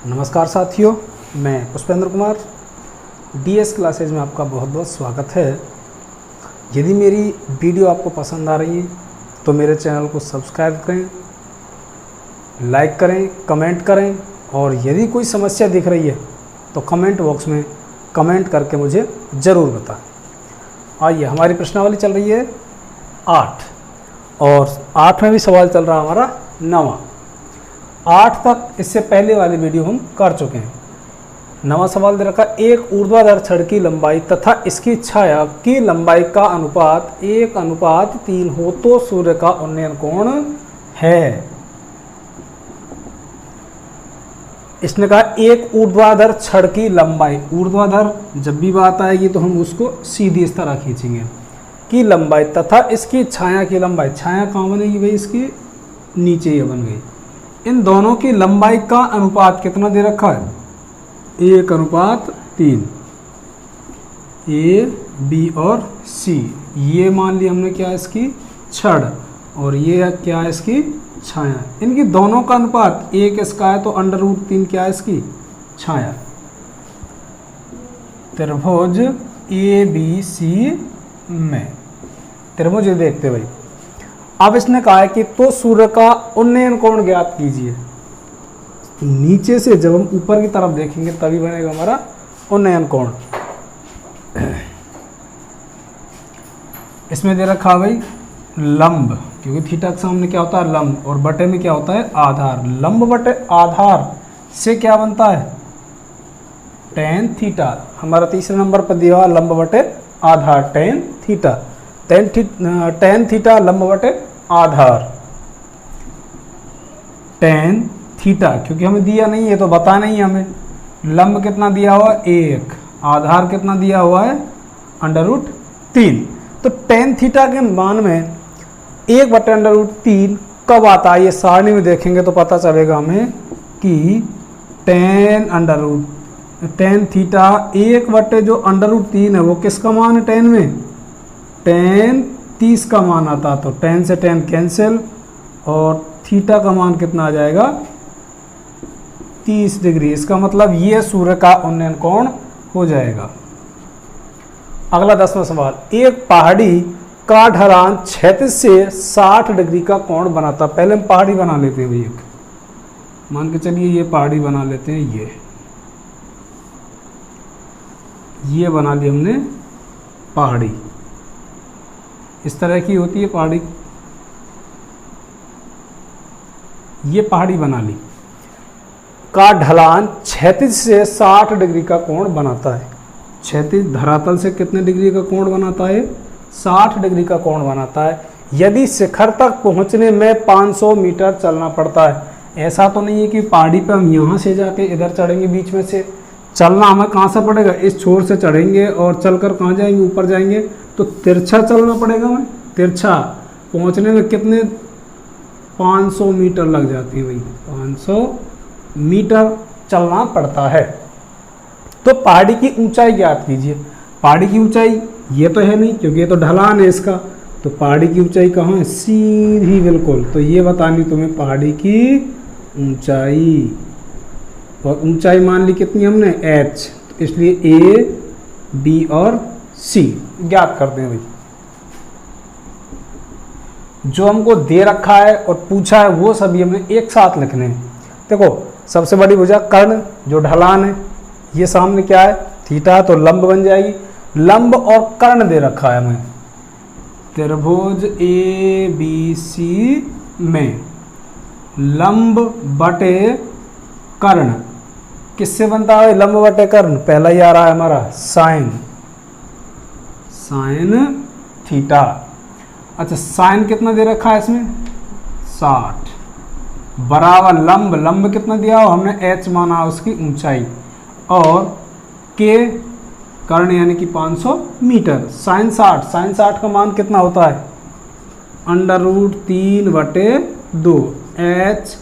नमस्कार साथियों, मैं पुष्पेंद्र कुमार डीएस क्लासेज में आपका बहुत बहुत स्वागत है। यदि मेरी वीडियो आपको पसंद आ रही है तो मेरे चैनल को सब्सक्राइब करें, लाइक करें, कमेंट करें और यदि कोई समस्या दिख रही है तो कमेंट बॉक्स में कमेंट करके मुझे ज़रूर बताएं। आइए, हमारी प्रश्नावली चल रही है 8 और 8 में भी सवाल चल रहा है हमारा 9वां। 8 तक इससे पहले वाली वीडियो हम कर चुके हैं। 9वां सवाल दे रखा, एक ऊर्ध्वाधर छड़ की लंबाई तथा इसकी छाया की लंबाई का अनुपात 1:3 हो तो सूर्य का उन्नयन कोण है। इसने कहा एक ऊर्ध्वाधर छड़ की लंबाई, ऊर्ध्वाधर जब भी बात आएगी तो हम उसको सीधी इस तरह खींचेंगे, की लंबाई तथा इसकी छाया की लंबाई। छाया कहाँ बनेगी भाई? इसकी नीचे ये बन गई। इन दोनों की लंबाई का अनुपात कितना दे रखा है? 1:3। ए, बी और सी, ये मान लिया हमने क्या है इसकी छड़ और ये क्या है इसकी छाया। इनकी दोनों का अनुपात 1 इसका है तो √3 क्या है इसकी छाया। त्रिभुज ए बी सी में त्रिभुज देखते भाई। अब इसने कहा है कि तो सूर्य का उन्नयन कोण ज्ञात कीजिए। नीचे से जब हम ऊपर की तरफ देखेंगे तभी बनेगा हमारा उन्नयन कोण। इसमें दे रखा भाई लंब, क्योंकि थीटा के सामने क्या होता है लंब और बटे में क्या होता है आधार। लंब बटे आधार से क्या बनता है? tan theta. हमारा तीसरे नंबर पर दिया हुआ लंब बटे आधार tan थीटा। tan थीटा लंब बटे आधार tan थीटा, क्योंकि हमें दिया नहीं है तो बता नहीं है हमें। लंब कितना दिया हुआ 1, आधार कितना दिया हुआ है √3। तो tan थीटा के मान में 1/√3 कब आता है? ये सारणी में देखेंगे तो पता चलेगा हमें कि tan थीटा 1 जो √3 है वो किसका मान है tan में? tan 30 का मान आता। तो tan से tan कैंसिल और थीटा का मान कितना आ जाएगा 30 डिग्री। इसका मतलब ये सूर्य का उन्नयन कोण हो जाएगा। अगला 10वां सवाल, एक पहाड़ी का ढलान क्षैतिज से 60 डिग्री का कोण बनाता। पहले हम पहाड़ी बना लेते हैं भाई। एक मान के चलिए ये पहाड़ी बना लेते हैं। ये बना ली हमने पहाड़ी। इस तरह की होती है पहाड़ी। ये पहाड़ी बना ली। का ढलान क्षैतिज से 60 डिग्री का कोण बनाता है। क्षैतिज धरातल से कितने डिग्री का कोण बनाता है? 60 डिग्री का कोण बनाता है। यदि शिखर तक पहुंचने में 500 मीटर चलना पड़ता है। ऐसा तो नहीं है कि पहाड़ी पे हम यहाँ से जाके इधर चढ़ेंगे, बीच में से चलना हमें कहाँ से पड़ेगा? इस छोर से चढ़ेंगे और चलकर कहाँ जाएंगे? ऊपर जाएंगे। तो तिरछा चलना पड़ेगा हमें। तिरछा पहुँचने में कितने 500 मीटर लग जाती है भाई। 500 मीटर चलना पड़ता है। तो पहाड़ी की ऊंचाई ज्ञात कीजिए। पहाड़ी की ऊंचाई ये तो है नहीं क्योंकि ये तो ढलान है इसका। तो पहाड़ी की ऊंचाई कहाँ है? सीधी बिल्कुल। तो ये बतानी तुम्हें पहाड़ी की ऊंचाई। और ऊंचाई मान ली कितनी हमने h, तो इसलिए A, B और C ज्ञात करते हैं भाई। जो हमको दे रखा है और पूछा है वो सभी हमें एक साथ लिखने हैं। देखो, सबसे बड़ी भुजा कर्ण जो ढलान है, ये सामने क्या है थीटा, तो लंब बन जाएगी। लंब और कर्ण दे रखा है हमें। त्रिभुज ए बी सी में लंब बटे कर्ण किससे बनता है? लंब बटे कर्ण पहला ही आ रहा है हमारा साइन थीटा। अच्छा, साइन कितना दे रखा है इसमें? 60 बराबर लंब कितना दिया हो हमने? h माना उसकी ऊंचाई और k कर्ण यानी कि 500 मीटर। साइन 60 का मान कितना होता है? √3/2 h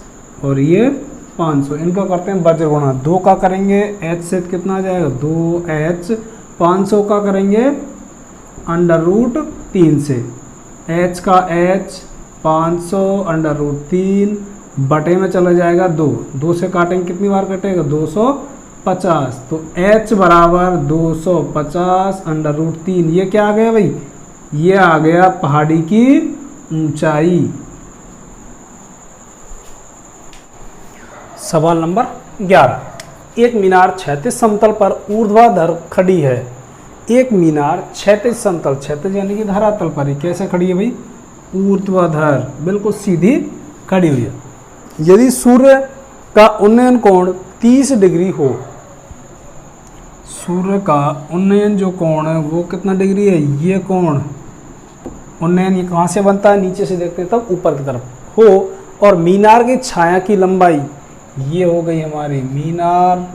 और ये 500। इनका करते हैं वज्र गुणा। 2 का करेंगे h से कितना आ जाएगा? 2h। 500 का करेंगे √3 से। h का h 500 √3 बटे में चला जाएगा 2, 2 से काटेंगे कितनी बार कटेगा 250, तो h बराबर 250 अंडर रूट 3। ये क्या आ गया भाई, ये आ गया पहाड़ी की ऊंचाई। सवाल नंबर 11, एक मीनार क्षैतिज समतल पर ऊर्ध्वाधर खड़ी है। एक मीनार क्षैतिज समतल, क्षैतिज यानी कि धरातल पर ही कैसे खड़ी है भाई, ऊर्ध्वाधर, बिल्कुल सीधी खड़ी हुई है। यदि सूर्य का उन्नयन कोण 30 डिग्री हो, सूर्य का उन्नयन जो कोण है वो कितना डिग्री है, ये कोण उन्नयन ये कहाँ से बनता है, नीचे से देखते हैं तब ऊपर की तरफ हो, और मीनार की छाया की लंबाई ये हो गई हमारी मीनार,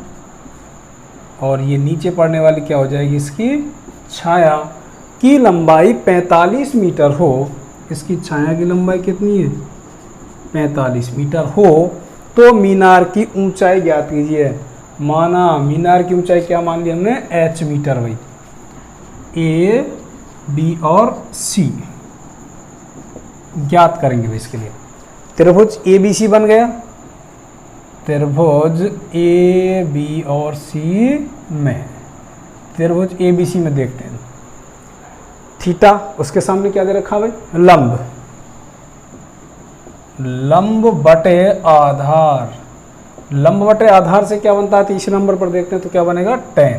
और ये नीचे पड़ने वाली क्या हो जाएगी, इसकी छाया की लंबाई 45 मीटर हो। इसकी छाया की लंबाई कितनी है, 45 मीटर हो, तो मीनार की ऊंचाई ज्ञात कीजिए। माना मीनार की ऊंचाई क्या मान ली हमने, h मीटर भाई। A, B और C ज्ञात करेंगे भाई। इसके लिए त्रिभुज ABC बन गया, त्रिभुज A, B और C में, त्रिभुज ABC में देखते हैं थीटा, उसके सामने क्या दे रखा भाई, लंब, लंब बटे आधार। लंब बटे आधार से क्या बनता है, तीसरे नंबर पर देखते हैं तो क्या बनेगा, टेन,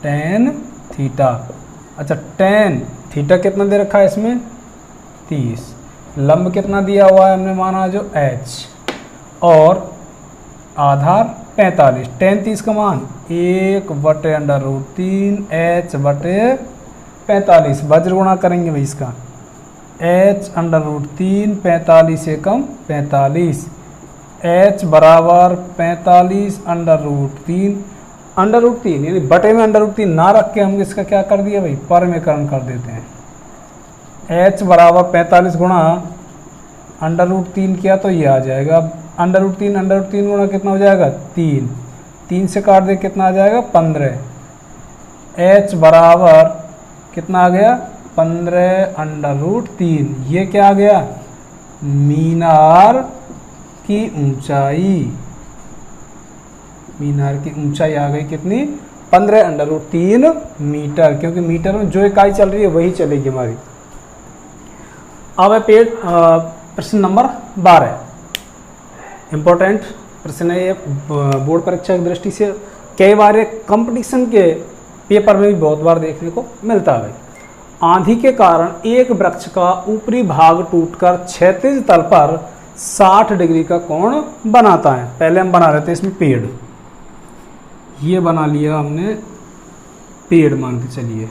टेन थीटा। अच्छा टेन थीटा कितना दे रखा है इसमें, 30, लंब कितना दिया हुआ है हमने माना जो h, और आधार 45, टेन 30 का मान 1 बटे अंडर रूट 3 h बटे 45, वज्र गुणा करेंगे भाई इसका, h अंडर रूट 3 45 एकम 45, h बराबर 45 अंडर रूट 3, अंडर रूट 3 यानी बटे में अंडर रूट 3 ना रख के हम इसका क्या कर दिया भाई, परमीकरण कर देते हैं। h बराबर 45 गुणा अंडर रूट 3 किया तो ये आ जाएगा अंडर रूट 3 गुणा कितना हो जाएगा, 3, 3 से काट दे कितना आ जाएगा 15, h बराबर कितना आ गया 15 अंडर रूट 3। ये क्या आ गया, मीनार की ऊंचाई, मीनार की ऊंचाई आ गई कितनी, 15 अंडर रूट 3 मीटर, क्योंकि मीटर में जो इकाई चल रही है वही चलेगी हमारी। अब है प्रश्न नंबर 12, इम्पोर्टेंट प्रश्न है ये, बोर्ड परीक्षा की दृष्टि से कई बार कंपटीशन के पेपर में भी बहुत बार देखने को मिलता है। आंधी के कारण एक वृक्ष का ऊपरी भाग टूटकर क्षैतिज तल पर 60 डिग्री का कोण बनाता है। पहले हम बना रहे थे इसमें पेड़, ये बना लिया हमने पेड़ मान के चलिए,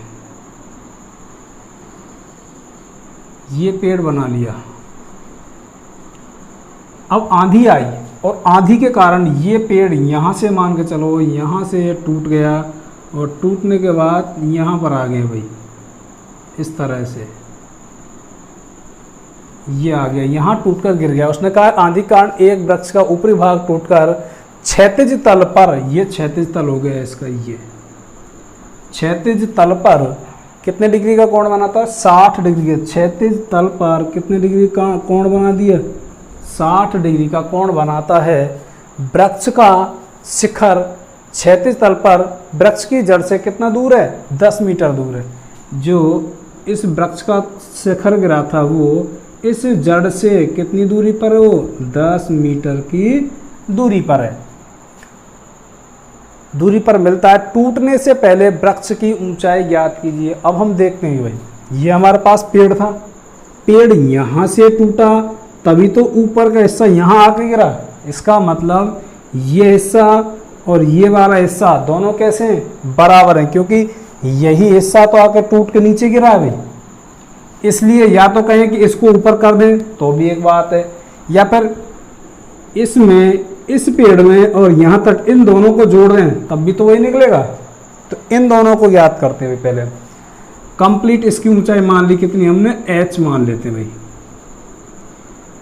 ये पेड़ बना लिया। अब आंधी आई और आंधी के कारण ये पेड़ यहाँ से मान के चलो यहाँ से टूट गया, और टूटने के बाद यहाँ पर आ गया भाई, इस तरह से ये आ गया, यहाँ टूटकर गिर गया। उसने कहा आंधी के कारण एक वृक्ष का ऊपरी भाग टूटकर क्षैतिज तल पर, ये क्षैतिज तल हो गया इसका, ये क्षैतिज तल पर कितने डिग्री का कोण बनाता है, 60 डिग्री। क्षैतिज तल पर कितने डिग्री का कोण बना दिया, 60 डिग्री का कोण बनाता है। वृक्ष का शिखर क्षैतिज तल पर वृक्ष की जड़ से कितना दूर है, 10 मीटर दूर है। जो इस वृक्ष का शिखर गिरा था वो इस जड़ से कितनी दूरी पर है, वो 10 मीटर की दूरी पर है, दूरी पर मिलता है। टूटने से पहले वृक्ष की ऊंचाई ज्ञात कीजिए। अब हम देखते हैं भाई, ये हमारे पास पेड़ था, पेड़ यहाँ से टूटा तभी तो ऊपर का हिस्सा यहाँ आके गिरा, इसका मतलब ये हिस्सा और ये वाला हिस्सा दोनों कैसे हैं, बराबर हैं, क्योंकि यही हिस्सा तो आके टूट के नीचे गिरा है भाई। इसलिए या तो कहें कि इसको ऊपर कर दें तो भी एक बात है, या फिर इसमें इस पेड़ में और यहाँ तक इन दोनों को जोड़ दें तब भी तो वही निकलेगा। तो इन दोनों को ज्ञात करते हुए पहले कंप्लीट इसकी ऊंचाई मान ली कितनी, हमने h मान लेते भाई,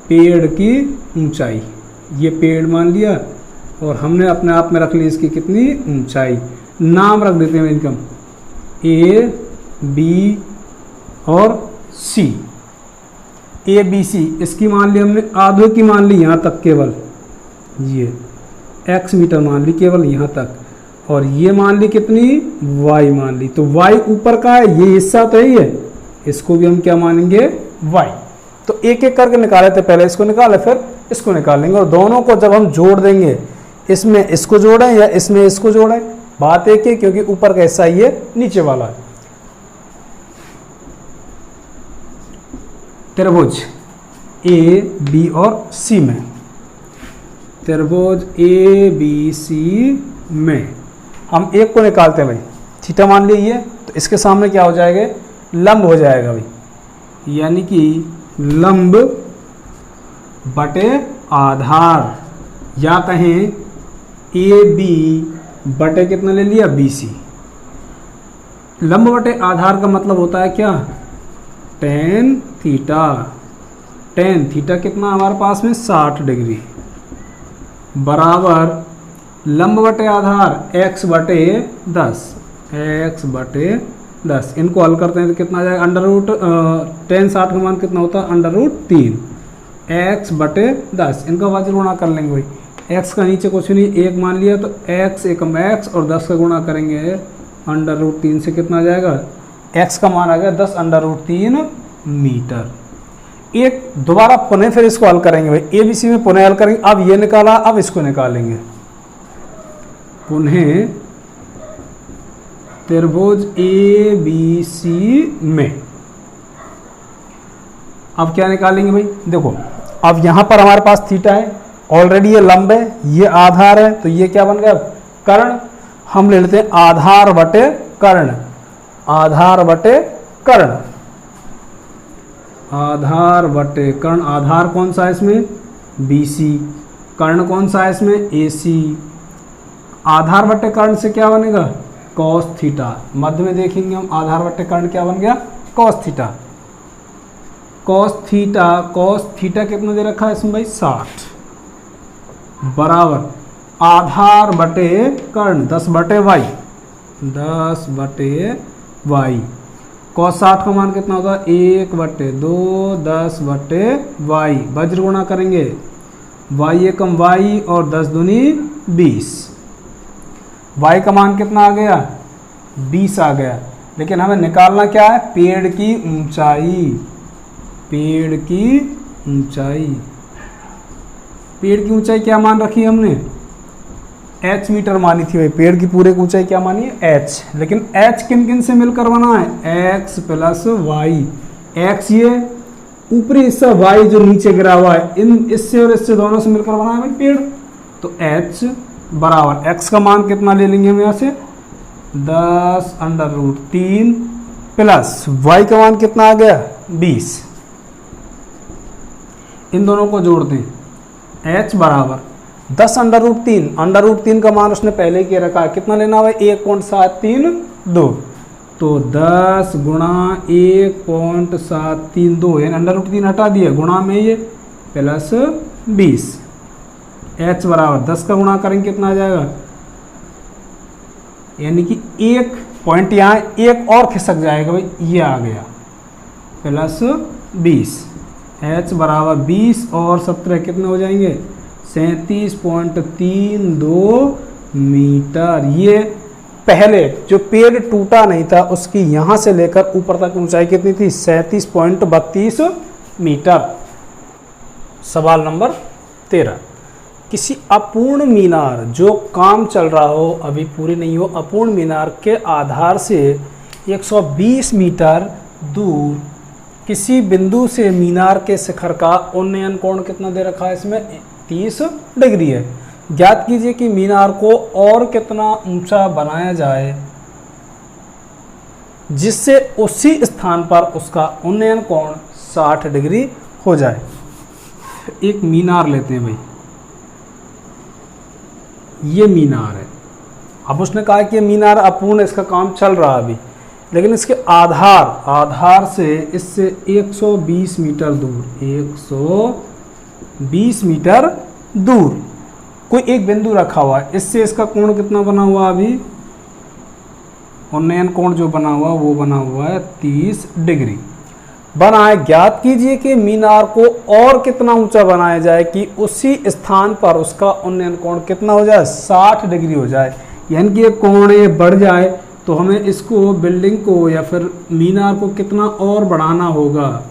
पेड़ की ऊंचाई, ये पेड़ मान लिया और हमने अपने आप में रख ली इसकी कितनी ऊंचाई। नाम रख देते हैं इनका A, B और C। ए बी सी, इसकी मान ली हमने आधे की मान ली यहाँ तक, केवल ये x मीटर मान ली केवल यहाँ तक, और ये मान ली कितनी, y मान ली। तो y ऊपर का है, ये हिस्सा तो ही है, इसको भी हम क्या मानेंगे, y। तो एक एक करके निकाले थे, पहले इसको निकाले फिर इसको निकालेंगे, और दोनों को जब हम जोड़ देंगे, इसमें इसको जोड़ें या इसमें इसको जोड़ें, बात एक है, क्योंकि ऊपर का हिस्सा ये नीचे वाला है। त्रिभुज ए बी और सी में, त्रिभुज ए बी सी में हम एक को निकालते हैं भाई, थीटा मान लीजिए, तो इसके सामने क्या हो जाएगा, लंब हो जाएगा भाई, यानी कि लंब बटे आधार, या कहें ए बी बटे कितना ले लिया, बी सी। लंब बटे आधार का मतलब होता है क्या, टेन थीटा। टेन थीटा कितना हमारे पास में 60 डिग्री, बराबर लंब बटे आधार x बटे 10, x बटे 10। इनको हल करते हैं तो कितना आ जाएगा, अंडर रूट टेन 60 का मान कितना होता है, अंडर रूट 3, x बटे 10। इनका वज्र गुणा कर लेंगे भाई, x का नीचे कुछ नहीं, एक मान लिया, तो x एकम x और 10 का गुणा करेंगे अंडर रूट 3 से, कितना आ जाएगा, x का मान आ गया 10 अंडर रूट 3 मीटर। एक दोबारा पुनः फिर इसको हल करेंगे भाई, ए बी सी में पुनः हल करेंगे। अब ये निकाला, अब इसको निकालेंगे, पुनः त्रिभुज ए बी सी में। अब क्या निकालेंगे भाई, देखो अब यहां पर हमारे पास थीटा है, ऑलरेडी ये लंब है, ये आधार है, तो ये क्या बन गया, कर्ण। हम ले लेते हैं आधार बटे कर्ण, आधार बटे कर्ण, आधार बटे कर्ण। आधार कौन सा है इसमें, बी सी, कर्ण कौन सा है इसमें, ए सी। आधार बटे कर्ण से क्या बनेगा, कॉस थीटा। मध्य में देखेंगे हम, आधार बटे कर्ण क्या बन गया, cos theta. Cos theta, cos theta कितना दे रखा है इसमें भाई, 60, बराबर आधार बटे कर्ण 10 बटे वाई, 10 बटे वाई। कॉस 60 का मान कितना होगा, 1 बटे 2, 10 बटे वाई। वज्र गुणा करेंगे, वाई एकम वाई और 10 दूनी 20। वाई का मान कितना आ गया, 20 आ गया। लेकिन हमें निकालना क्या है, पेड़ की ऊंचाई, पेड़ की ऊंचाई। पेड़ की ऊंचाई क्या मान रखी हमने, h मीटर मानी थी भाई, पेड़ की पूरे की ऊंचाई क्या मानी है, h। लेकिन h किन किन से मिलकर बना है, x प्लस वाई। x ये ऊपरी हिस्सा, y जो नीचे गिरा हुआ है, इन इससे और इससे दोनों से मिलकर बना है भाई पेड़। तो h बराबर x का मान कितना ले लेंगे हम यहाँ से, 10 अंडर रूट 3 प्लस y का मान कितना आ गया, 20। इन दोनों को जोड़ते हैं, h बराबर 10 अंडर रूट 3, अंडर रूट 3 का मान उसने पहले ही रखा है, कितना लेना है 1.732। तो 10 गुणा 1.732, यानी अंडर रूट 3 हटा दिया, गुणा में ये प्लस 20। h बराबर 10 का गुणा करेंगे कितना आ जाएगा, यानी कि एक पॉइंट यहाँ एक और खिसक जाएगा भाई, ये आ गया प्लस 20। h बराबर 20 और 17 कितने हो जाएंगे, 37.32 मीटर। ये पहले जो पेड़ टूटा नहीं था उसकी यहाँ से लेकर ऊपर तक ऊंचाई कितनी थी, 37.32 मीटर। सवाल नंबर 13, किसी अपूर्ण मीनार, जो काम चल रहा हो अभी पूरी नहीं हो, अपूर्ण मीनार के आधार से 120 मीटर दूर किसी बिंदु से मीनार के शिखर का उन्नयन कोण कितना दे रखा है, इसमें 30 डिग्री है। ज्ञात कीजिए कि मीनार को और कितना ऊंचा बनाया जाए जिससे उसी स्थान पर उसका उन्नयन कोण 60 डिग्री हो जाए। एक मीनार लेते हैं भाई, ये मीनार है। अब उसने कहा कि ये मीनार अपूर्ण, इसका काम चल रहा है अभी, लेकिन इसके आधार से इससे 120 मीटर दूर, 120 मीटर दूर कोई एक बिंदु रखा हुआ है, इससे इसका कोण कितना बना हुआ है अभी, उन्नयन कोण जो बना हुआ वो बना हुआ है 30 डिग्री। बनाए। ज्ञात कीजिए कि मीनार को और कितना ऊंचा बनाया जाए कि उसी स्थान पर उसका उन्नयन कोण कितना हो जाए, 60 डिग्री हो जाए। यानी कि ये कोण ये बढ़ जाए तो हमें इसको, बिल्डिंग को या फिर मीनार को कितना और बढ़ाना होगा।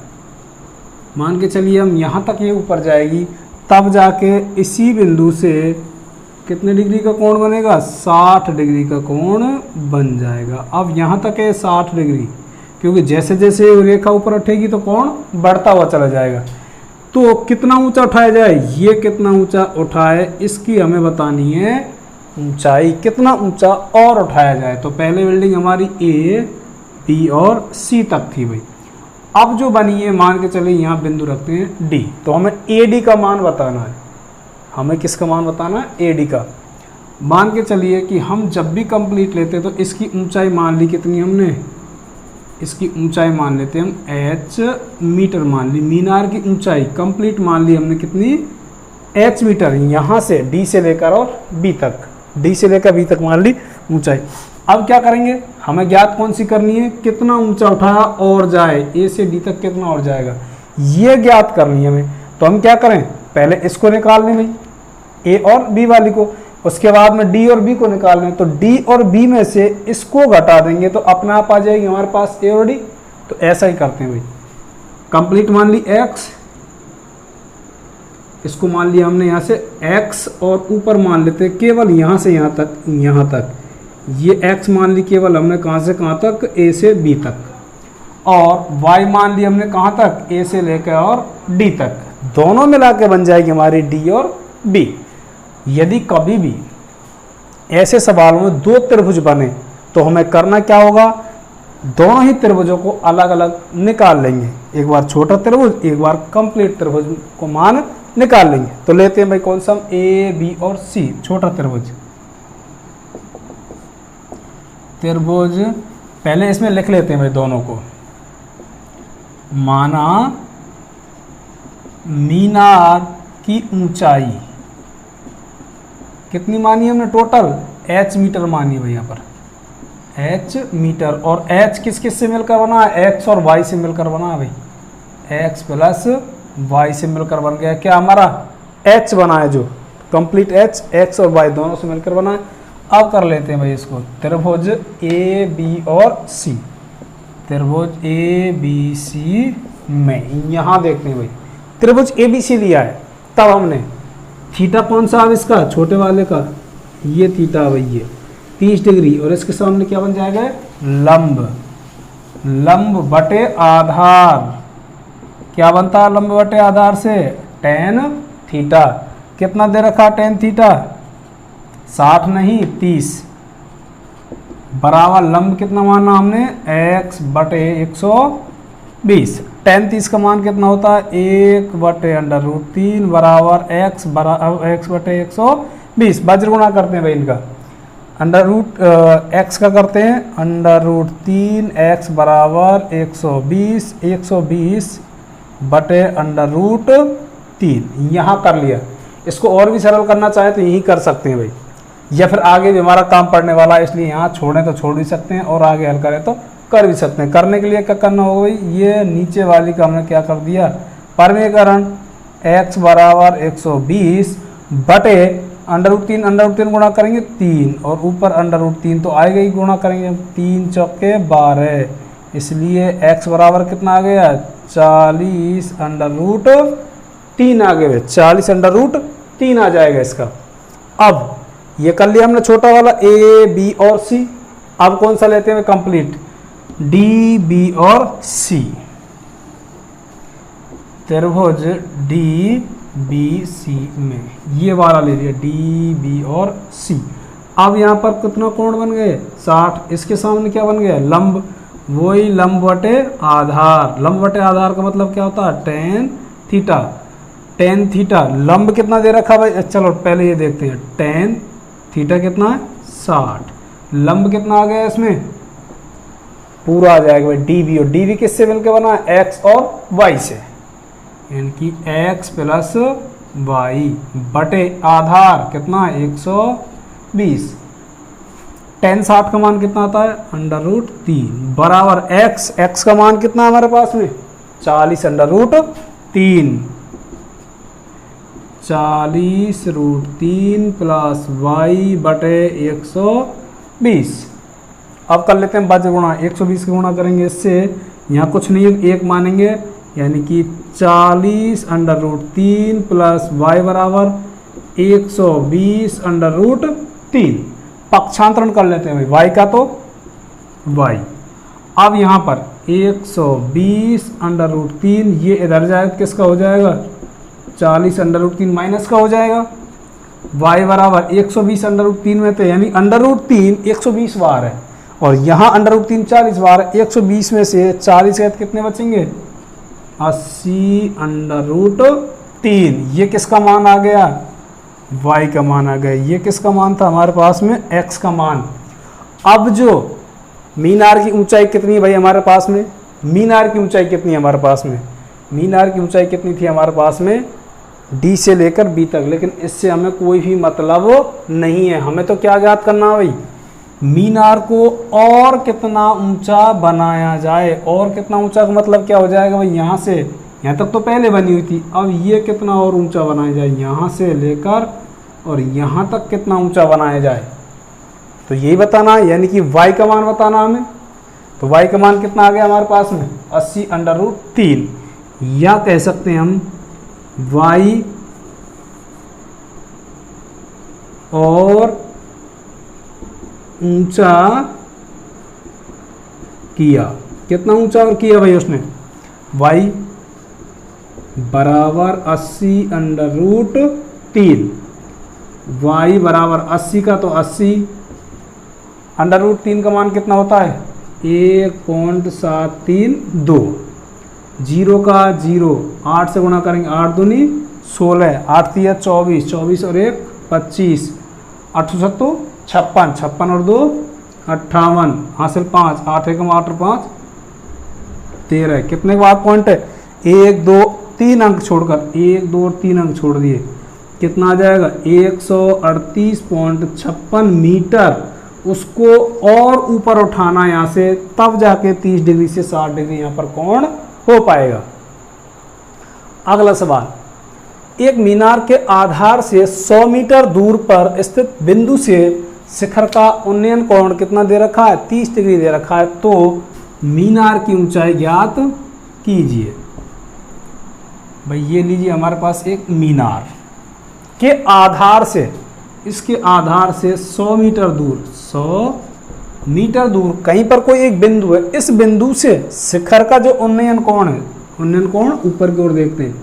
मान के चलिए हम यहाँ तक ये ऊपर जाएगी, तब जाके इसी बिंदु से कितने डिग्री का कोण बनेगा, 60 डिग्री का कोण बन जाएगा। अब यहाँ तक है 60 डिग्री, क्योंकि जैसे जैसे रेखा ऊपर उठेगी तो कोण बढ़ता हुआ चला जाएगा। तो कितना ऊंचा उठाया जाए, ये कितना ऊंचा उठाए, इसकी हमें बतानी है ऊंचाई, कितना ऊंचा और उठाया जाए। तो पहले बिल्डिंग हमारी ए, बी और सी तक थी भाई। अब जो बनी है, मान के चलिए यहाँ बिंदु रखते हैं डी, तो हमें ए डी का मान बताना है। हमें किसका मान बताना है, ए डी का। मान के चलिए कि हम जब भी कंप्लीट लेते हैं तो इसकी ऊंचाई मान ली कितनी हमने, इसकी ऊंचाई मान लेते हैं हम h मीटर मान ली। मीनार की ऊंचाई कंप्लीट मान ली हमने कितनी, h मीटर, यहाँ से d से लेकर और b तक, d से लेकर b तक मान ली ऊंचाई। अब क्या करेंगे, हमें ज्ञात कौन सी करनी है, कितना ऊंचा उठाया और जाए, a से d तक कितना और जाएगा, ये ज्ञात करनी है हमें। तो हम क्या करें, पहले इसको निकाल लें भाई, a और b वाली को, उसके बाद में d और b को निकालना है। तो d और b में से इसको घटा देंगे तो अपने आप आ जाएगी हमारे पास a और d। तो ऐसा ही करते हैं भाई, कंप्लीट मान ली x, इसको मान लिया हमने यहाँ से x, और ऊपर मान लेते हैं केवल यहाँ से यहाँ तक, यहाँ तक ये x मान ली केवल हमने, कहाँ से कहाँ तक, a से b तक, और y मान ली हमने कहाँ तक, a से लेकर और d तक। दोनों मिला के बन जाएगी हमारी d और b। यदि कभी भी ऐसे सवालों में दो त्रिभुज बने तो हमें करना क्या होगा, दोनों ही त्रिभुजों को अलग अलग निकाल लेंगे। एक बार छोटा त्रिभुज, एक बार कंप्लीट त्रिभुज को मान निकाल लेंगे। तो लेते हैं भाई कौन सा, ए बी और सी, छोटा त्रिभुज। त्रिभुज पहले इसमें लिख लेते हैं भाई दोनों को। माना मीनार की ऊंचाई कितनी मानी हमने, टोटल h मीटर मानी है यहाँ पर, h मीटर, और h किस किस से मिलकर बना है, x और y से मिलकर बना है भाई, x प्लस y से मिलकर बन गया क्या हमारा, h बना है जो कंप्लीट h, x और y दोनों से मिलकर बना है। अब कर लेते हैं भाई इसको, त्रिभुज ए बी और सी, त्रिभुज ए बी सी में यहाँ देखते हैं भाई, त्रिभुज ए बी सी लिया है, तब हमने थीटा कौन सा अब इसका, छोटे वाले का, ये थीटा भाई ये 30 डिग्री, और इसके सामने क्या बन जाएगा, लंब, लंब बटे आधार, क्या बनता है लंब बटे आधार से, tan थीटा। कितना दे रखा tan थीटा, 60 नहीं 30, बराबर लंब कितना माना हमने, x बटे 120। tan 30 का मान कितना होता है, 1 बटे √3 बराबर x बटे 120। वज्र गुणा करते हैं भाई इनका, x का करते हैं √3 x बराबर 120, 120 बटे √3, यहाँ कर लिया। इसको और भी सरल करना चाहे तो यही कर सकते हैं भाई, या फिर आगे भी हमारा काम पड़ने वाला है, इसलिए यहाँ छोड़ें तो छोड़ भी सकते हैं और आगे हल करें तो कर भी सकते हैं। करने के लिए क्या करना होगा भाई, ये नीचे वाली का हमने क्या कर दिया, परमीकरण, x बराबर 120 बटे √3 गुणा करेंगे 3, और ऊपर √3 तो आएगा ही, गुणा करेंगे 3 चौके 12, इसलिए x बराबर कितना आ गया, 40 √3 आ गया, 40 √3 आ जाएगा इसका। अब ये कर लिया हमने छोटा वाला ए बी और सी। अब कौन सा लेते हैं कंप्लीट, डी बी और सी, त्रिभुज डी बी सी में ये वाला ले लिया, डी बी और सी। अब यहाँ पर कितना कोण बन गए, 60, इसके सामने क्या बन गया, लंब, वही लंब बटे आधार। लंब बटे आधार का मतलब क्या होता है, tan थीटा, tan थीटा, लंब कितना दे रखा भाई, चलो पहले ये देखते हैं, tan थीटा कितना है 60, लंब कितना आ गया इसमें, पूरा आ जाएगा भाई डी बी, और डी बी किससे मिलकर बना है, एक्स और वाई से, यानी कि एक्स प्लस वाई बटे आधार कितना है 120। tan 60 का मान कितना आता है, √3 बराबर x, x का मान कितना है हमारे पास में 40√3, 40√3 प्लस y बटे 120। अब कर लेते हैं बाजू गुणा, 120 का गुणा करेंगे इससे, यहाँ कुछ नहीं है, एक मानेंगे, यानी कि 40√3 प्लस y बराबर 120√3। पक्षांतरण कर लेते हैं भाई y का, तो y अब यहाँ पर 120√3 ये इधर जाएगा, किसका हो जाएगा, 40√3 माइनस का हो जाएगा। y बराबर 120√3 में तो यानी √3 120 बार है, और यहाँ √3 40 बार है। 120 में से 40 के कितने बचेंगे, 80√3। ये किसका मान आ गया, y का मान आ गया। ये किसका मान था हमारे पास में, x का मान। अब जो मीन आर की ऊंचाई कितनी है भाई हमारे पास में, मीन आर की ऊंचाई कितनी है हमारे पास में, मीन आर की ऊंचाई कितनी थी हमारे पास में, d से लेकर b तक। लेकिन इससे हमें कोई भी मतलब नहीं है, हमें तो क्या ज्ञात करना है भाई, मीन आर को और कितना ऊंचा बनाया जाए। और कितना ऊंचा का मतलब क्या हो जाएगा भाई, यहाँ से यहाँ तक तो पहले बनी हुई थी, अब ये कितना और ऊंचा बनाया जाए, यहाँ से लेकर और यहाँ तक कितना ऊंचा बनाया जाए, तो यही बताना है, यानी कि y का मान बताना हमें। तो y का मान कितना आ गया हमारे पास में, 80√3, या कह सकते हैं हम y और ऊंचा किया। कितना ऊंचा और किया भाई उसने, y बराबर 80√3, y बराबर 80 का तो 80, √3 का मान कितना होता है, 1.732, 0 का 0, 8 से गुणा करेंगे, 8 दूनी 16, 8 3 24, 24 और 1 25, 8 7 56, 56 और 2 58, हासिल 5, 8 1 8 और 5 13। कितने के बाद पॉइंट है, 1 2 3 अंक छोड़कर, 1 2 और 3 अंक छोड़ दिए, कितना आ जाएगा, 138.56 मीटर। उसको और ऊपर उठाना यहाँ से, तब जाके 30 डिग्री से 60 डिग्री यहाँ पर कोण हो पाएगा। अगला सवाल, एक मीनार के आधार से 100 मीटर दूर पर स्थित बिंदु से शिखर का उन्नयन कोण कितना दे रखा है, 30 डिग्री दे रखा है। तो मीनार की ऊंचाई ज्ञात कीजिए। भाई ये लीजिए हमारे पास एक मीनार के आधार से, इसके आधार से 100 मीटर दूर, 100 मीटर दूर कहीं पर कोई एक बिंदु है। इस बिंदु से शिखर का जो उन्नयन कोण है, उन्नयन कोण ऊपर की ओर देखते हैं,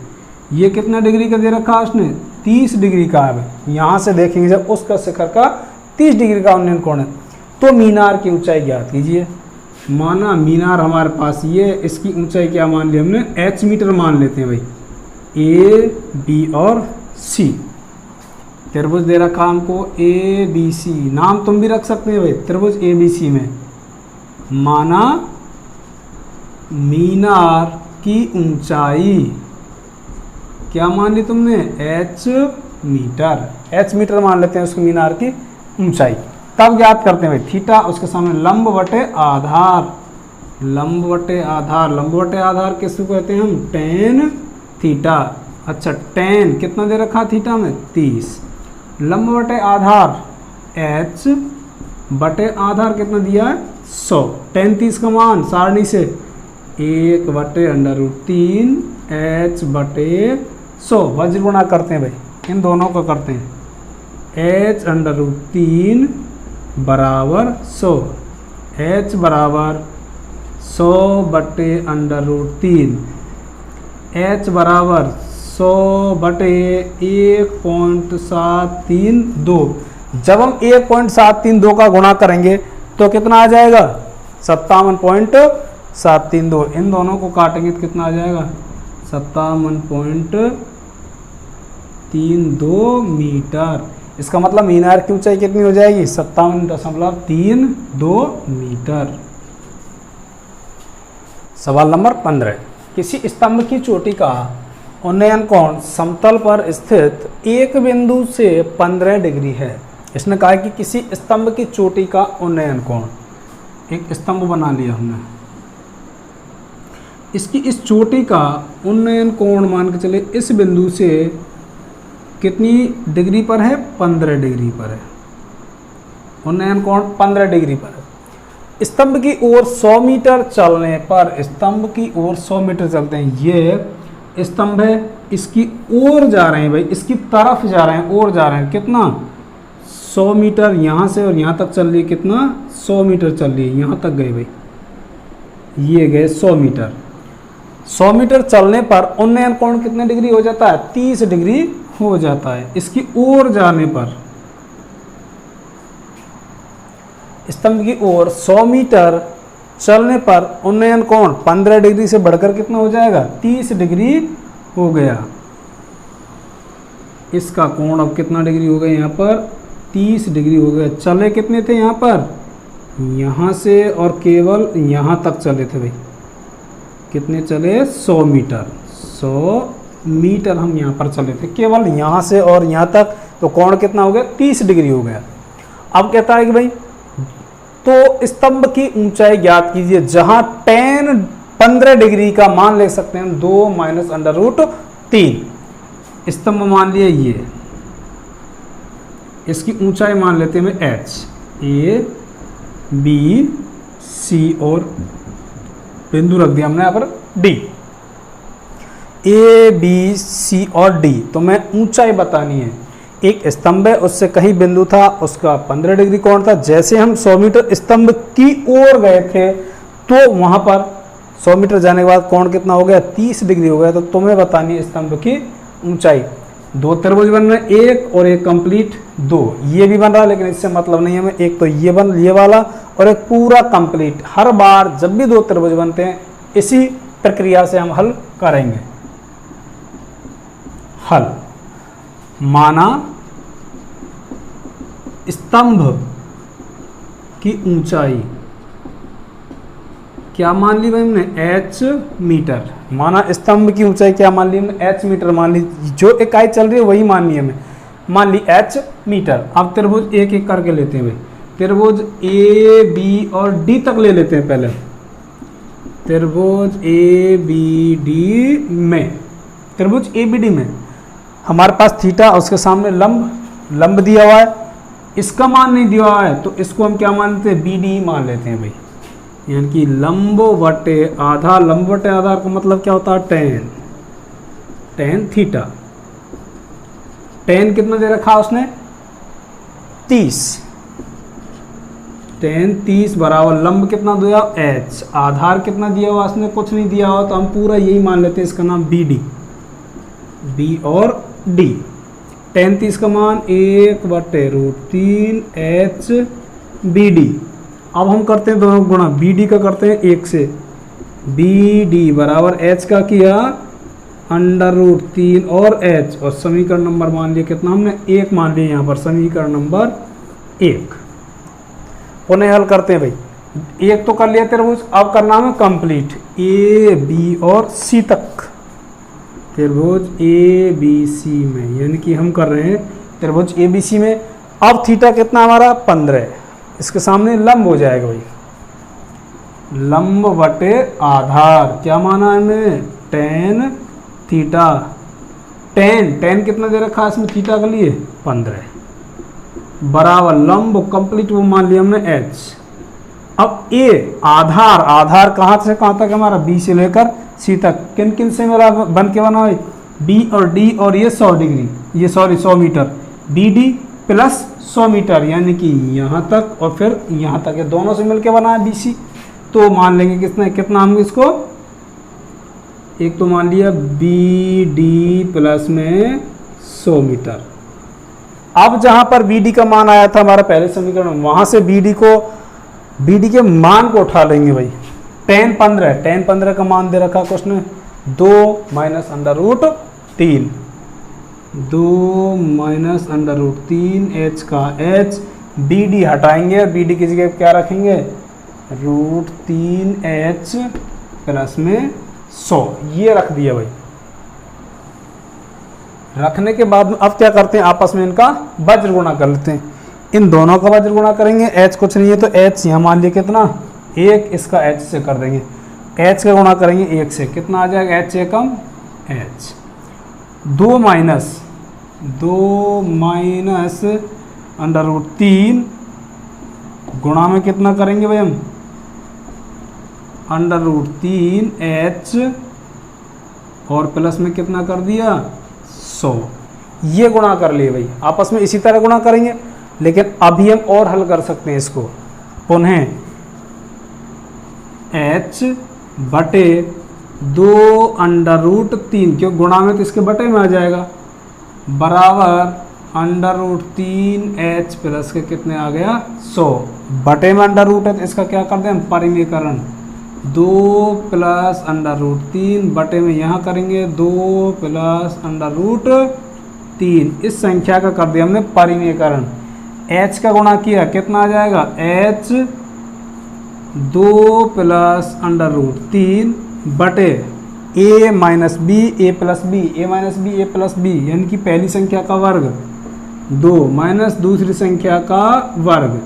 ये कितना डिग्री का दे रखा है उसने, 30 डिग्री का है। यहाँ से देखेंगे जब उसका शिखर का 30 डिग्री का उन्नयन कोण है, तो मीनार की ऊंचाई ज्ञात कीजिए। माना मीनार हमारे पास ये, इसकी ऊंचाई क्या मान ली हमने, h मीटर मान लेते हैं भाई, A, B और C। त्रिभुज दे रखा हमको ABC, नाम तुम भी रख सकते हैं भाई, त्रिभुज ABC में माना मीनार की ऊंचाई क्या मान ली तुमने, h मीटर, h मीटर मान लेते हैं उसको मीनार की ऊंचाई। तब ज्ञात करते हैं भाई थीटा, उसके सामने लंब बटे आधार, लंब बटे आधार, लंब बटे आधार किसको कहते हैं हम, टेन थीटा। अच्छा टेन कितना दे रखा थीटा में, 30, लंब बटे आधार h बटे आधार कितना दिया है, 100, टेन 30 का मान सारणी से 1 बटे √3 h बटे 100, वज्र गुणा करते हैं भाई, इन दोनों को करते हैं, h √3 बराबर 100, h बराबर 100 बटे √3, h बराबर 100 बटे 1.732। जब हम 1.732 का गुणा करेंगे तो कितना आ जाएगा, 57.732। इन दोनों को काटेंगे तो कितना आ जाएगा, 57.32 मीटर। इसका मतलब मीनार की ऊंचाई कितनी हो जाएगी, 57.32 मीटर। सवाल नंबर 15, किसी स्तंभ की चोटी का उन्नयन कोण समतल पर स्थित एक बिंदु से 15 डिग्री है। इसने कहा कि किसी स्तंभ की चोटी का उन्नयन कोण, एक स्तंभ बना लिया हमने, इसकी इस चोटी का उन्नयन कोण मान के चले इस बिंदु से कितनी डिग्री पर है, 15 डिग्री पर है। उन्नयन कोण 15 डिग्री पर है। स्तंभ की ओर 100 मीटर चलने पर, स्तंभ की ओर 100 मीटर चलते हैं, ये स्तंभ है, इसकी ओर जा रहे हैं भाई, इसकी तरफ जा रहे हैं, ओर जा रहे हैं, कितना 100 मीटर यहाँ से और यहाँ तक चल रही है, कितना 100 मीटर चल रही है, यहाँ तक गए भाई, ये गए 100 मीटर। 100 मीटर चलने पर उन्नयन कोण कितने डिग्री हो जाता है, 30 डिग्री हो जाता है। इसकी ओर जाने पर, स्तंभ की ओर 100 मीटर चलने पर उन्नयन कोण 15 डिग्री से बढ़कर कितना हो जाएगा, 30 डिग्री हो गया। इसका कोण अब कितना डिग्री हो गया, यहाँ पर 30 डिग्री हो गया। चले कितने थे यहाँ पर, यहाँ से और केवल यहाँ तक चले थे भाई, कितने चले, 100 मीटर। 100 मीटर हम यहाँ पर चले थे केवल यहाँ से और यहाँ तक, तो कोण कितना हो गया, 30 डिग्री हो गया। अब कहता है कि भाई तो स्तंभ की ऊंचाई ज्ञात कीजिए, जहां tan 15 डिग्री का मान ले सकते हैं 2 माइनस अंडर रूट 3। स्तंभ मान लिया ये, इसकी ऊंचाई मान लेते हैं h, A B C और बिंदु रख दिया हमने यहाँ पर D, A B C और D। तो मैं ऊंचाई बतानी है, एक स्तंभ है, उससे कहीं बिंदु था, उसका 15 डिग्री कोण था। जैसे हम 100 मीटर स्तंभ की ओर गए थे तो वहां पर 100 मीटर जाने के बाद कोण कितना हो गया, 30 डिग्री हो गया। तो तुम्हें बतानी है स्तंभ की ऊंचाई। दो त्रिभुज बन रहे, एक और एक कंप्लीट, दो ये भी बन रहा, लेकिन इससे मतलब नहीं है हमें, एक तो ये वाला और एक पूरा कंप्लीट। हर बार जब भी दो त्रिभुज बनते हैं इसी प्रक्रिया से हम हल करेंगे। हल माना स्तंभ की ऊंचाई क्या मान ली भाई हमने, h मीटर। माना स्तंभ की ऊंचाई क्या मान ली हमने, h मीटर मान ली। जो इकाई चल रही है वही मान ली हमें, मान ली h मीटर। अब त्रिभुज एक एक करके लेते हैं भाई, त्रिभुज ए बी और डी तक ले लेते हैं पहले। त्रिभुज ए बी डी में, त्रिभुज ए बी डी में हमारे पास थीटा, उसके सामने लंब दिया हुआ है, इसका मान नहीं दिया हुआ है, तो इसको हम क्या मानते हैं, बी डी मान लेते हैं भाई। यानी कि लंब बटे आधार, लंब बटे आधार का मतलब क्या होता है, tan थीटा। tan कितना दे रखा उसने, 30। tan 30 बराबर लंब कितना दिया, h। आधार कितना दिया हुआ उसने, कुछ नहीं दिया हुआ, तो हम पूरा यही मान लेते हैं, इसका नाम बी डी, बी और डी। tan 30 का मान 1/√3 h बी डी। अब हम करते हैं दोनों गुणा, बी डी का करते हैं 1 से, बी डी बराबर h का किया √3 और h, और समीकरण नंबर मान लिया कितना हमने, 1 मान लिया यहाँ पर, समीकरण नंबर 1। पुनः हल करते हैं भाई, एक तो कर लिया त्रिभुज, अब करना है कंप्लीट ए बी और सी तक। त्रिभुज ए बी सी में, यानी कि हम कर रहे हैं त्रिभुज ए बी सी में। अब थीटा कितना हमारा 15, इसके सामने लंब हो जाएगा भाई, लंब बटे आधार। क्या माना हमने, tan थीटा। tan कितना दे रखा है इसमें थीटा के लिए, 15 बराबर लंब कंप्लीट वो मान लिया हमने h। अब ए आधार कहाँ से कहाँ तक हमारा, बी से लेकर सी तक। किन किन से मेरा बन के बना है, बी और डी और ये 100 डिग्री, ये 100 metre, B D plus 100 metre, यानी कि यहाँ तक और फिर यहाँ तक, ये दोनों से मिलके बना है बी सी। तो मान लेंगे कितना हम इसको, एक तो मान लिया बी डी प्लस में 100 मीटर। अब जहाँ पर बी डी का मान आया था हमारा पहले समीकरण, वहाँ से बी डी के मान को उठा लेंगे भाई। tan 15 का मान दे रखा कुछ ने 2 माइनस √3, 2 माइनस √3 h का h, बी डी हटाएंगे, बी डी की जगह क्या रखेंगे, √3h प्लस में 100, ये रख दिया भाई। रखने के बाद अब क्या करते हैं, आपस में इनका वज्र गुणा कर लेते हैं। इन दोनों का वज्र गुणा करेंगे, h कुछ नहीं है तो h यहाँ मान लिया कितना 1, इसका h से कर देंगे, एच का गुणा करेंगे 1 से, कितना आ जाएगा, एच एकम एच। 2 माइनस अंडर रूट 3 गुणा में कितना करेंगे भाई हम, अंडर रूट 3 एच और प्लस में कितना कर दिया 100। ये गुणा कर लिए भाई, आपस में इसी तरह गुणा करेंगे, लेकिन अभी हम और हल कर सकते हैं इसको। पुनः एच बटे 2 अंडर रूट 3, क्यों गुणा में तो इसके बटे में आ जाएगा, बराबर अंडर रूट 3 एच प्लस के कितने आ गया 100, बटे में अंडर रूट है तो इसका क्या कर दें हम, परिमेयकरण। 2 प्लस अंडर रूट 3 बटे में यहाँ करेंगे 2 प्लस अंडर रूट 3, इस संख्या का कर दिया हमने परिमेयकरण। एच का गुणा किया कितना आ जाएगा, एच 2 प्लस अंडर रूट 3 बटे ए माइनस बी ए प्लस बी, ए माइनस बी ए प्लस बी, यानी कि पहली संख्या का वर्ग 2 माइनस दूसरी संख्या का वर्ग,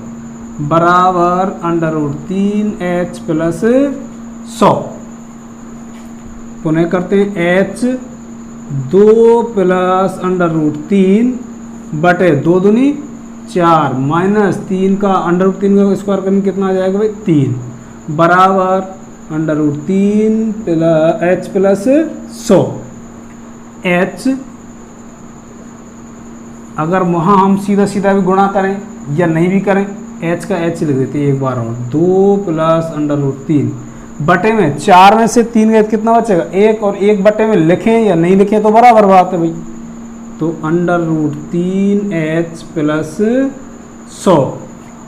बराबर अंडर रूट 3 एच प्लस 100। पुनः करते हैं एच 2 प्लस अंडर रूट 3 बटे 2 दूनी 4 माइनस 3 का अंडर रूट 3 का स्क्वायर करने कितना आ जाएगा भाई 3, बराबर under root 3 plus H plus 100। H अगर वहाँ हम सीधा सीधा भी गुणा करें या नहीं भी करें, एच का एच लिख देते हैं एक बार और, 2 प्लस अंडर रूट 3 बटे में 4 में से 3 गए कितना बचेगा 1, और 1 बटे में लिखें या नहीं लिखें तो बराबर बात है भाई। तो अंडर रूट 3 एच प्लस 100।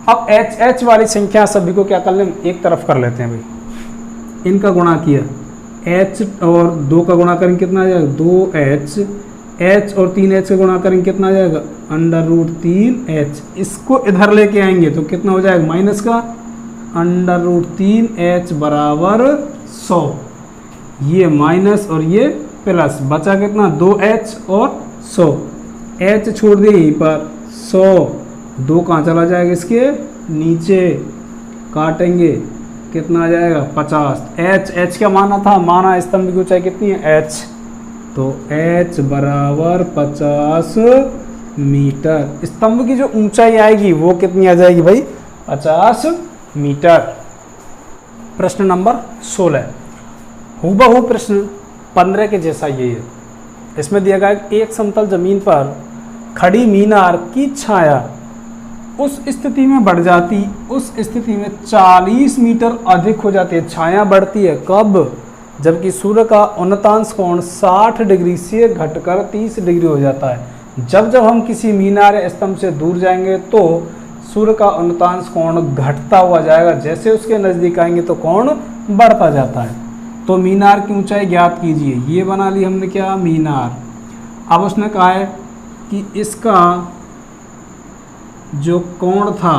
अब एच एच वाली संख्या सभी को क्या कर लें, एक तरफ कर लेते हैं भाई। इनका गुणा किया, एच और 2 का गुणा करेंगे कितना आ जाएगा 2h, एच और 3h का गुणा करेंगे कितना आ जाएगा अंडर रूट 3h। इसको इधर लेके आएंगे तो कितना हो जाएगा माइनस का अंडर रूट 3h बराबर 100, ये माइनस और ये प्लस, बचा कितना 2h और 100, h छोड़ दिए यहीं पर 100, 2 कहाँ चला जाएगा इसके नीचे, काटेंगे कितना आ जाएगा 50। h क्या माना था, माना स्तंभ की ऊंचाई कितनी है h, तो h बराबर 50 मीटर। स्तंभ की जो ऊंचाई आएगी वो कितनी आ जाएगी भाई 50 मीटर। प्रश्न नंबर 16 हूबहू प्रश्न 15 के जैसा ये है। इसमें दिया गया एक समतल जमीन पर खड़ी मीनार की छाया उस स्थिति में बढ़ जाती, उस स्थिति में 40 मीटर अधिक हो जाती है। छाया बढ़ती है कब, जबकि सूर्य का उन्नतांश कोण 60 डिग्री से घटकर 30 डिग्री हो जाता है। जब जब हम किसी मीनार या स्तंभ से दूर जाएंगे तो सूर्य का उन्नतांश कोण घटता हुआ जाएगा, जैसे उसके नज़दीक आएंगे तो कोण बढ़ता जाता है। तो मीनार की ऊंचाई ज्ञात कीजिए। ये बना ली हमने क्या मीनार। अब उसने कहा है कि इसका जो कोण था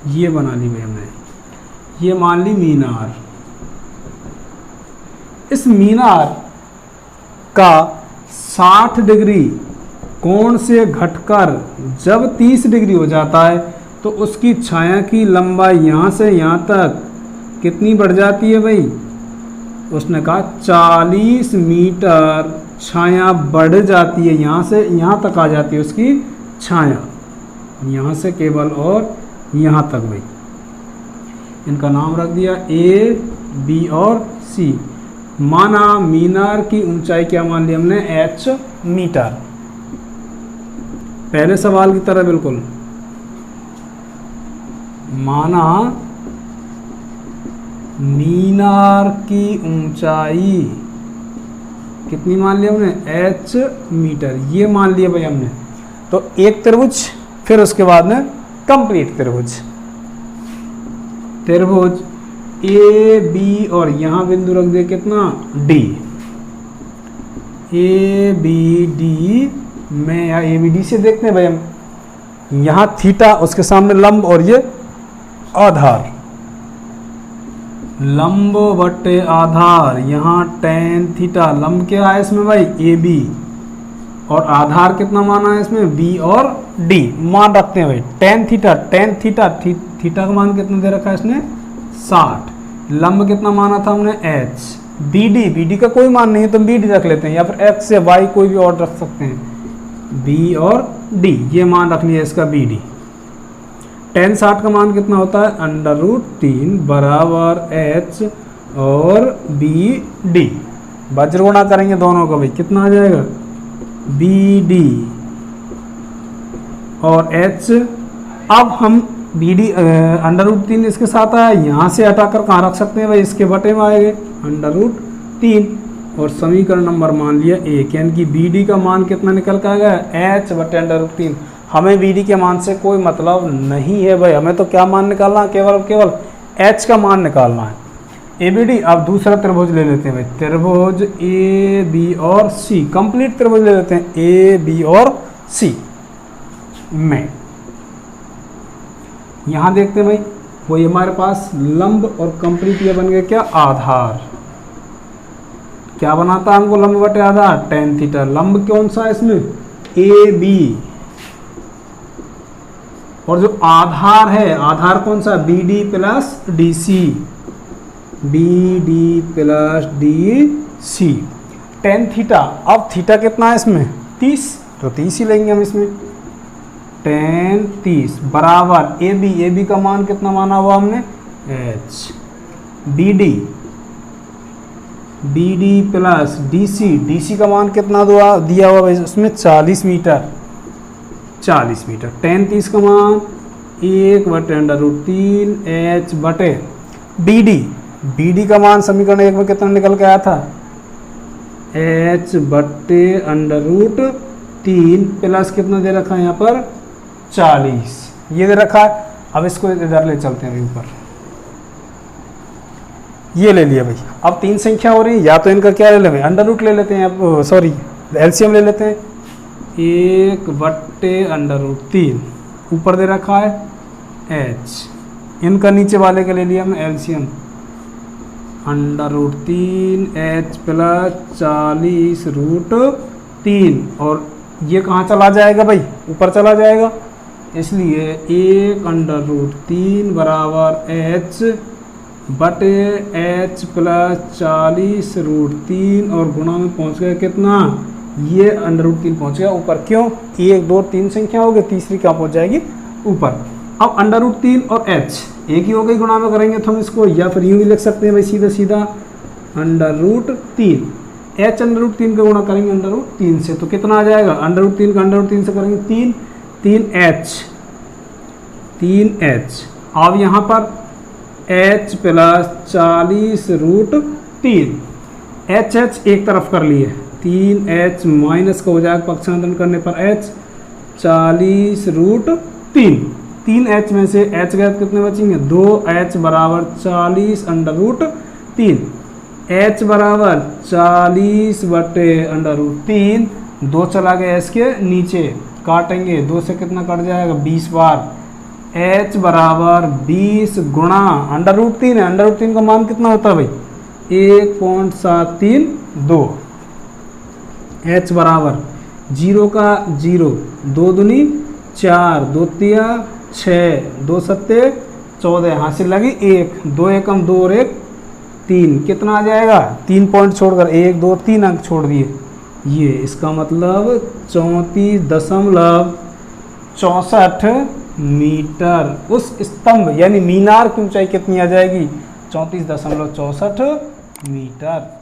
ये बना ली भाई हमने, ये मान ली मीनार। इस मीनार का 60 डिग्री कोण से घटकर जब 30 डिग्री हो जाता है तो उसकी छाया की लंबाई यहाँ से यहाँ तक कितनी बढ़ जाती है भाई, उसने कहा 40 मीटर छाया बढ़ जाती है। यहाँ से यहाँ तक आ जाती है उसकी छाया, यहाँ से केवल और यहाँ तक भाई। इनका नाम रख दिया ए, बी और सी। माना मीनार की ऊंचाई क्या मान ली हमने h मीटर। पहले सवाल की तरह बिल्कुल, माना मीनार की ऊंचाई कितनी मान ली हमने h मीटर, ये मान लिया भाई हमने। तो एक त्रिभुज, फिर उसके बाद में कंप्लीट त्रिभुज, त्रिभुज ए बी और यहाँ बिंदु रख दिया कितना डी, ए बी डी में, या ए बी डी से देखते हैं भाई हम, यहाँ थीटा उसके सामने लंब और ये आधार, लंब बटे आधार, यहाँ टेन थीटा। लंब क्या है इसमें भाई ए बी, और आधार कितना माना है इसमें बी और डी मान रखते हैं भाई। Tan theta, tan theta, theta का मान कितना दे रखा है इसने 60। लंब कितना माना था हमने h। BD का कोई मान नहीं है तो हम BD रख लेते हैं, या फिर x या y कोई भी और रख सकते हैं, B और D ये मान रख लिया इसका BD। tan 60 का मान कितना होता है, √3 बराबर h और BD। वज्र गुणा करेंगे दोनों का भाई, कितना आ जाएगा, BD और h। अब हम BD √3 इसके साथ आया, यहाँ से हटाकर कहाँ रख सकते हैं भाई, इसके बटे में आएंगे √3 और समीकरण नंबर मान लिया 1, यानी कि BD का मान कितना निकल कर आएगा, h बटे √3। हमें BD के मान से कोई मतलब नहीं है भाई, हमें तो क्या मान निकालना है, केवल h का मान निकालना है। ABD। अब दूसरा त्रिभुज ले लेते हैं भाई, त्रिभुज AB और C, कंप्लीट त्रिभुज ले लेते हैं AB और C में। यहाँ देखते हैं भाई, वही हमारे पास लंब और कंप्लीट ये बन गए क्या, आधार। क्या बनाता है हमको लंब बटे आधार, tan थीटा। लंब कौन सा है इसमें, AB, और जो आधार है, आधार कौन सा, BD plus DC, BD plus DC। tan theta, अब थीटा कितना है इसमें, 30, तो 30 ही लेंगे हम इसमें। tan 30 बराबर AB का मान कितना माना हुआ हमने, h। BD प्लस DC का मान कितना दिया हुआ इसमें, 40 मीटर। tan 30 का मान 1 बटे √3 h बटे BD का मान समीकरण 1 में कितना निकल के आया था, h बटे √3 प्लस कितना दे रखा है यहाँ पर, 40 ये दे रखा है। अब इसको इधर ले चलते हैं ऊपर, ये ले लिया भाई। अब 3 संख्या हो रही है, या तो इनका क्या ले लेंगे, अंडर ले लेते हैं, सॉरी LCM ले लेते हैं, 1 बट्टे √3 ऊपर दे रखा है h, इनका नीचे वाले का ले लिया हमने LCM, √3 h प्लस 40√3, और ये कहाँ चला जाएगा भाई, ऊपर चला जाएगा, इसलिए 1 √3 बराबर h बटे h प्लस 40√3 और गुणा में पहुंच गया कितना, ये √3 पहुंच गया ऊपर। क्यों, 1 2 3 संख्या हो गई, तीसरी कहाँ पहुंच जाएगी, ऊपर। अब √3 और h एक ही हो गई, गुणा में करेंगे तो हम इसको, या फिर यूँ भी लिख सकते हैं भाई, सीधा √3 h √3 का गुणा करेंगे √3 से, तो कितना आ जाएगा, √3 का √3 से करेंगे 3h। अब यहाँ पर h प्लस 40√3, h एक तरफ कर लिए, 3h माइनस का हो जाएगा पक्षांतरण करने पर h 40√3, 3h में से h गए कितने बचेंगे, 2h बराबर 40√3, h बराबर 40 बटे √3, 2 चला गया इसके नीचे, काटेंगे 2 से कितना कट जाएगा, 20 बार, h बराबर 20 गुणा √3 है, √3 का मान कितना होता है भाई, 1.732, h बराबर 0 का 0, 2 दूनी 4, 2 तिया 6, 2 सत्ते 14, हासिल लगी 1, 2 एकम 2 और 1 3, कितना आ जाएगा, 3 पॉइंट छोड़कर 1 2 3 अंक छोड़ दिए, ये इसका मतलब 34.64 मीटर। उस स्तंभ यानी मीनार की ऊंचाई कितनी आ जाएगी, 34.64 मीटर।